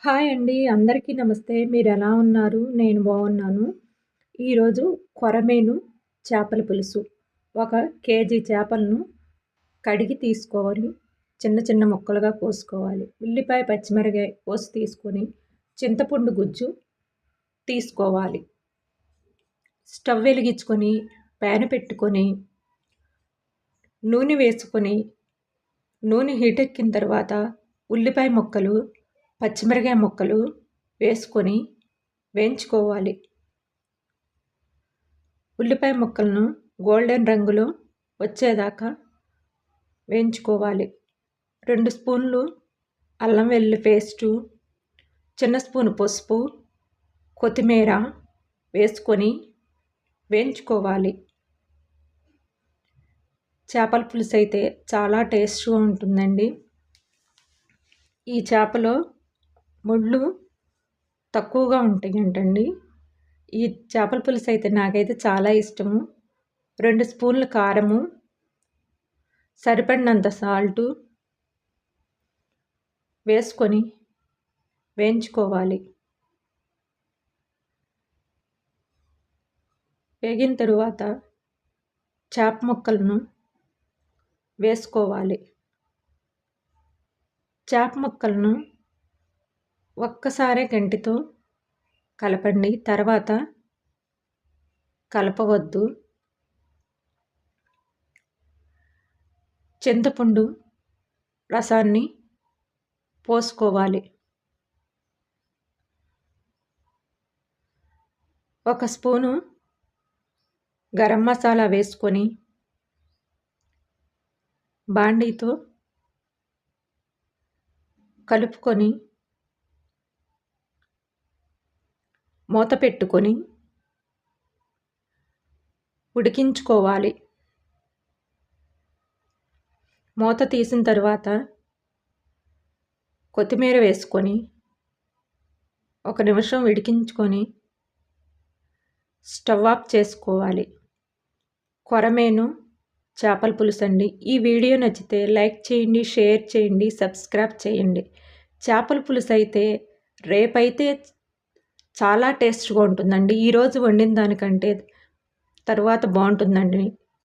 Hi అండి. అందరికీ నమస్తే. మీరెలా ఉన్నారు? నేను బాగున్నాను. ఈరోజు కొరమీను చేపల పులుసు. ఒక కేజీ చేపలను కడిగి తీసుకోవాలి. చిన్న చిన్న ముక్కలుగా కోసుకోవాలి. ఉల్లిపాయ, పచ్చిమిరపకాయ కోసి తీసుకొని, చింతపండు గుజ్జు తీసుకోవాలి. స్టవ్ వెలిగించుకొని, ప్యాన్ పెట్టుకొని, నూనె వేసుకొని, నూనె హీటెక్కిన తర్వాత ఉల్లిపాయ ముక్కలు, పచ్చిమిరపకాయ ముక్కలు వేసుకొని వేయించుకోవాలి. ఉల్లిపాయ ముక్కలను గోల్డెన్ రంగులో వచ్చేదాకా వేయించుకోవాలి. 2 స్పూన్లు అల్లం వెల్లుల్లి పేస్టు, చిన్న స్పూను పసుపు, కొత్తిమీర వేసుకొని వేయించుకోవాలి. చేపల పులుసు అయితే చాలా టేస్ట్గా ఉంటుందండి. ఈ చేపలో ముళ్ళు తక్కువగా ఉంటాయంటండి. ఈ చేపల పులుసు అయితే నాకైతే చాలా ఇష్టము. 2 స్పూన్ల కారము, సరిపడినంత సాల్టు వేసుకొని వేయించుకోవాలి. వేగిన తరువాత చేప ముక్కలను వేసుకోవాలి. చేప ముక్కలను ఒక్కసారే గంటితో కలపండి. తర్వాత కలపవద్దు. చింతపండు రసాన్ని పోసుకోవాలి. 1 స్పూను గరం మసాలా వేసుకొని బాండీతో కలుపుకొని మూత పెట్టుకొని ఉడికించుకోవాలి. మూత తీసిన తర్వాత కొత్తిమీర వేసుకొని 1 నిమిషం ఉడికించుకొని స్టవ్ ఆఫ్ చేసుకోవాలి. కొరమీను చేపల పులుసు అండి. ఈ వీడియో నచ్చితే లైక్ చేయండి, షేర్ చేయండి, సబ్స్క్రైబ్ చేయండి. చేపల పులుసు అయితే రేపైతే చాలా టేస్ట్గా ఉంటుందండి. ఈరోజు వండిన దానికంటే తర్వాత బాగుంటుందండి.